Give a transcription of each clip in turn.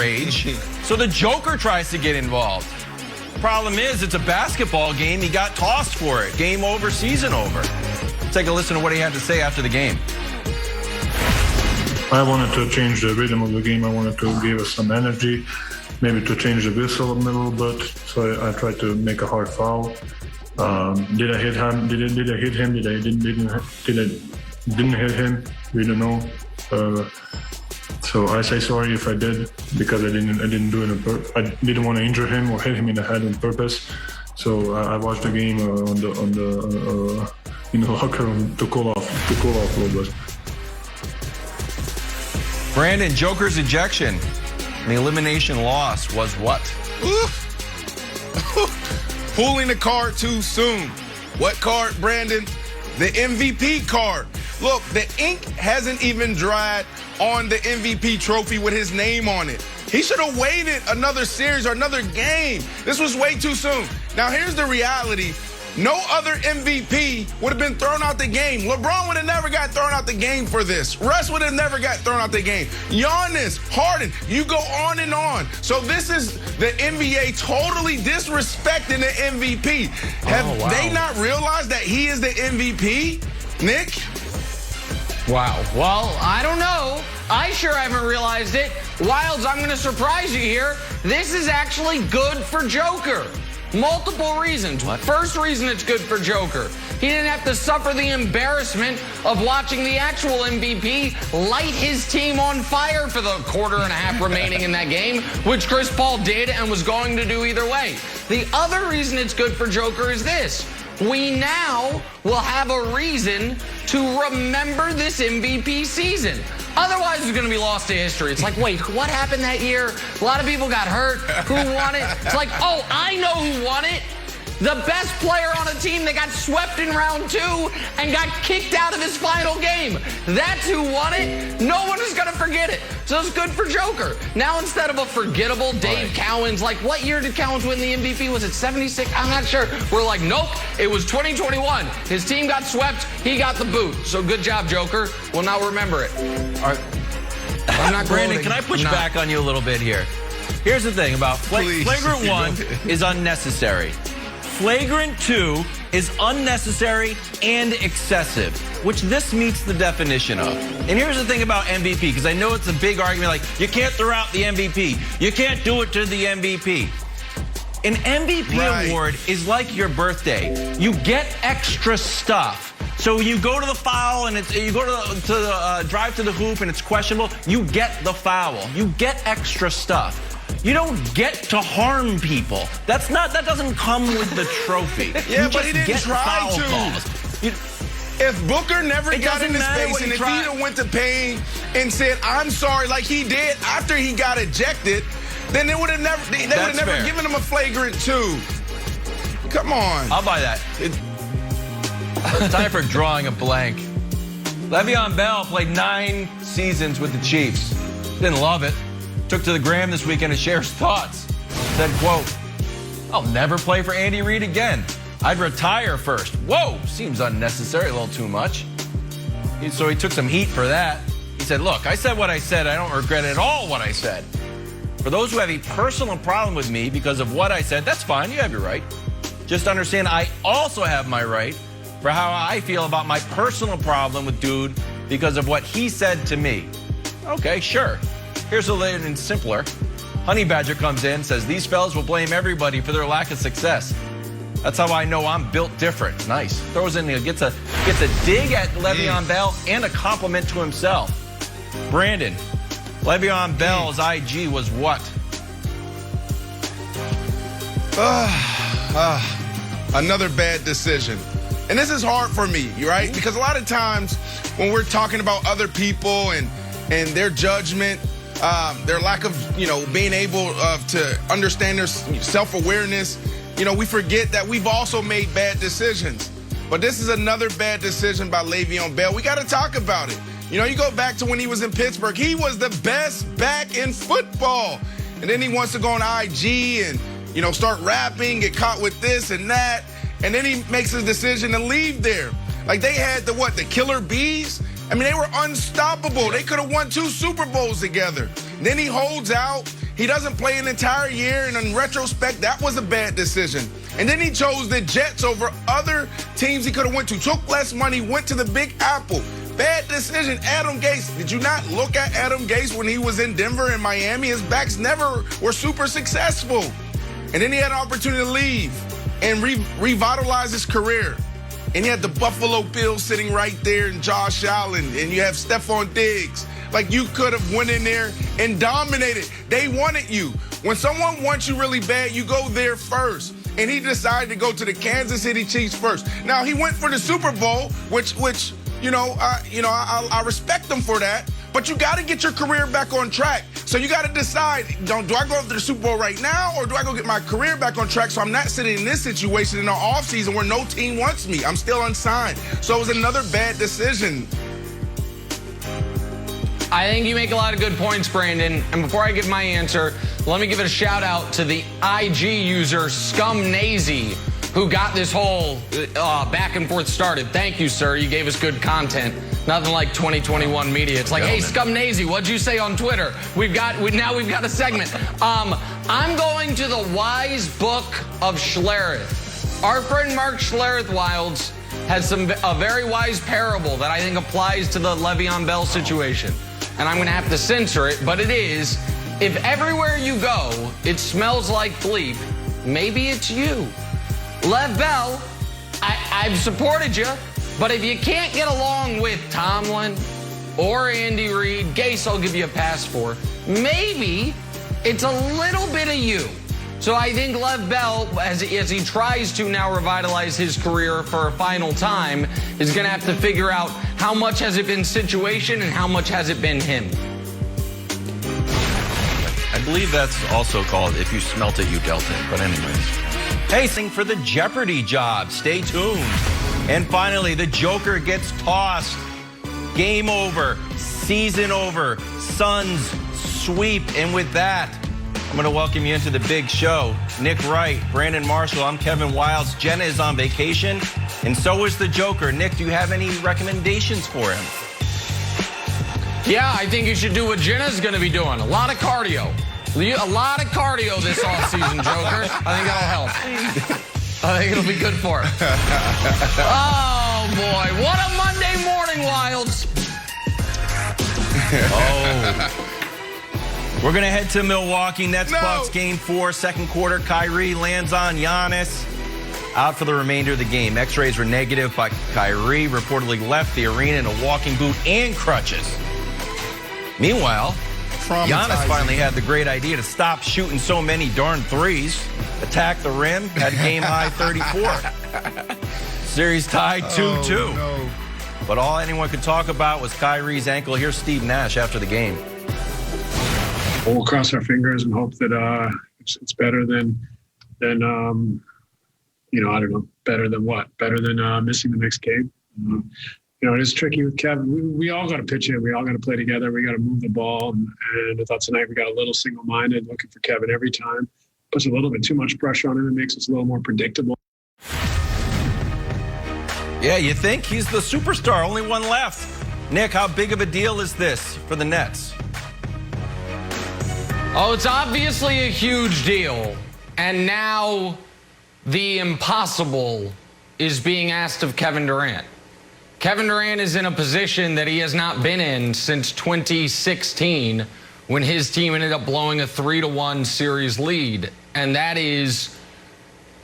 rage, so the Joker tries to get involved. Problem is, it's a basketball game. He got tossed for it. Game over, season over. Take a listen to what he had to say after the game. I wanted to change the rhythm of the game. I wanted to give us some energy, maybe to change the whistle a little bit. So I tried to make a hard foul. Did I hit him? Did I hit him? Did I didn't hit him? We don't know. So I say sorry if I did, because I didn't do it. I didn't want to injure him or hit him in the head on purpose. So I watched the game in the locker room to cool off a little bit. Brandon, Joker's ejection and the elimination loss was what? Pulling the card too soon. What card, Brandon? The MVP card. Look, the ink hasn't even dried on the MVP trophy with his name on it. He should have waited another series or another game. This was way too soon. Now, here's the reality. No other MVP would have been thrown out the game. LeBron would have never got thrown out the game for this. Russ would have never got thrown out the game. Giannis, Harden, you go on and on. So this is the NBA totally disrespecting the MVP. Have they not realized that he is the MVP, Nick? Wow. Well, I don't know. I sure haven't realized it. Wilds, I'm going to surprise you here. This is actually good for Joker. Multiple reasons. First reason it's good for Joker. He didn't have to suffer the embarrassment of watching the actual MVP light his team on fire for the quarter and a half remaining in that game, which Chris Paul did and was going to do either way. The other reason it's good for Joker is this. We now will have a reason to remember this MVP season. Otherwise, it's going to be lost to history. It's like, wait, what happened that year? A lot of people got hurt. Who won it? It's like, oh, I know who won it. The best player on a team that got swept in round 2 and got kicked out of his final game. That's who won it. No one is going to forget it. So it's good for Joker. Now, instead of a forgettable Dave Cowens, like, what year did Cowens win the MVP? Was it 76? I'm not sure. We're like, nope, it was 2021. His team got swept. He got the boot. So good job, Joker. We'll now remember it. I'm not Brandon, can I push back on you a little bit here? Here's the thing about flagrant 1 is unnecessary. Flagrant 2 is unnecessary and excessive, which this meets the definition of. And here's the thing about MVP, because I know it's a big argument, like, you can't throw out the MVP. You can't do it to the MVP. An MVP award is like your birthday. You get extra stuff. So you go to the foul and you go to the drive to the hoop and it's questionable, you get the foul. You get extra stuff. You don't get to harm people. That doesn't come with the trophy. Yeah, but he didn't try to. If Booker never got in his face and if he had went to Payne and said, I'm sorry, like he did after he got ejected, then they would have never given him a flagrant 2. Come on. I'll buy that. Time for drawing a blank. Le'Veon Bell played 9 seasons with the Chiefs. Didn't love it. Took to the gram this weekend to share his thoughts. Said, quote, I'll never play for Andy Reid again. I'd retire first. Whoa, seems unnecessary, a little too much. So he took some heat for that. He said, look, I said what I said. I don't regret at all what I said. For those who have a personal problem with me because of what I said, that's fine. You have your right. Just understand I also have my right for how I feel about my personal problem with dude because of what he said to me. Okay, sure. Here's a little and simpler. Honey Badger comes in, says these fellas will blame everybody for their lack of success. That's how I know I'm built different. Nice. Throws in, gets a dig at Le'Veon Bell and a compliment to himself. Brandon, Le'Veon Bell's IG was what? Another bad decision. And this is hard for me, right? Because a lot of times when we're talking about other people and their judgment, their lack of, being able to understand their self-awareness, we forget that we've also made bad decisions. But this is another bad decision by Le'Veon Bell. We got to talk about it. You go back to when he was in Pittsburgh. He was the best back in football. And then he wants to go on IG and, start rapping, get caught with this and that. And then he makes his decision to leave there. Like they had the Killer Bees? I mean, they were unstoppable. They could have won 2 Super Bowls together. Then he holds out. He doesn't play an entire year, and in retrospect, that was a bad decision. And then he chose the Jets over other teams he could have went to. Took less money, went to the Big Apple. Bad decision. Adam Gase. Did you not look at Adam Gase when he was in Denver and Miami? His backs never were super successful. And then he had an opportunity to leave and revitalize his career. And you had the Buffalo Bills sitting right there and Josh Allen, and you have Stephon Diggs. Like, you could have went in there and dominated. They wanted you. When someone wants you really bad, you go there first. And he decided to go to the Kansas City Chiefs first. Now, he went for the Super Bowl, which I respect him for that. But you got to get your career back on track. So you got to decide, do I go after the Super Bowl right now, or do I go get my career back on track so I'm not sitting in this situation in the offseason where no team wants me? I'm still unsigned. So it was another bad decision. I think you make a lot of good points, Brandon. And before I give my answer, let me give a shout out to the IG user Scumnazy, who got this whole back and forth started. Thank you, sir. You gave us good content. Nothing like 2021 media. It's like, hey, Scumnazy, what'd you say on Twitter? Now we've got a segment. I'm going to the Wise Book of Schlereth. Our friend Mark Schlereth Wilds has a very wise parable that I think applies to the Le'Veon Bell situation. And I'm going to have to censor it, but it is, if everywhere you go, it smells like bleep, maybe it's you. Lev Bell, I've supported you, but if you can't get along with Tomlin or Andy Reid, Gase I'll give you a pass for. Maybe it's a little bit of you. So I think Lev Bell, as he tries to now revitalize his career for a final time, is going to have to figure out how much has it been situation and how much has it been him. I believe that's also called if you smelt it, you dealt it. But anyways. Hey, sing for the Jeopardy job. Stay tuned. And finally, the Joker gets tossed. Game over. Season over. Suns sweep. And with that, I'm going to welcome you into the big show. Nick Wright, Brandon Marshall, I'm Kevin Wilds. Jenna is on vacation, and so is the Joker. Nick, do you have any recommendations for him? Yeah, I think you should do what Jenna's going to be doing. A lot of cardio. A lot of cardio this offseason, Joker. I think that'll help. I think it'll be good for him. Oh, boy. What a Monday morning, Wilds. Oh. We're going to head to Milwaukee. Nets Bucks game 4, second quarter. Kyrie lands on Giannis. Out for the remainder of the game. X-rays were negative, but Kyrie reportedly left the arena in a walking boot and crutches. Meanwhile, Giannis finally had the great idea to stop shooting so many darn threes. Attack the rim, had a game-high 34. Series tied 2-2. No. But all anyone could talk about was Kyrie's ankle. Here's Steve Nash after the game. We'll cross our fingers and hope that it's better than I don't know, better than what? Better than missing the next game. It is tricky with Kevin. We all got to pitch in. We all got to play together. We got to move the ball. And I thought tonight we got a little single-minded, looking for Kevin every time. Puts a little bit too much pressure on him. It makes us a little more predictable. Yeah, you think? He's the superstar. Only one left. Nick, how big of a deal is this for the Nets? Oh, it's obviously a huge deal. And now the impossible is being asked of Kevin Durant. Kevin Durant is in a position that he has not been in since 2016 when his team ended up blowing a 3-1 series lead. And that is,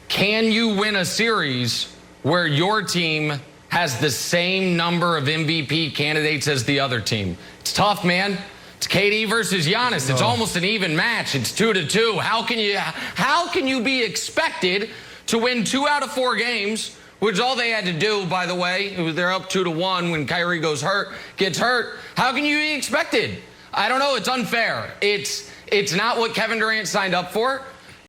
can you win a series where your team has the same number of MVP candidates as the other team? It's tough, man. It's KD versus Giannis. It's almost an even match. It's 2-2. How can you be expected to win 2 out of 4 games, which is all they had to do, by the way? They're up 2-1 when Kyrie gets hurt. How can you be expected? I don't know. It's unfair. It's not what Kevin Durant signed up for.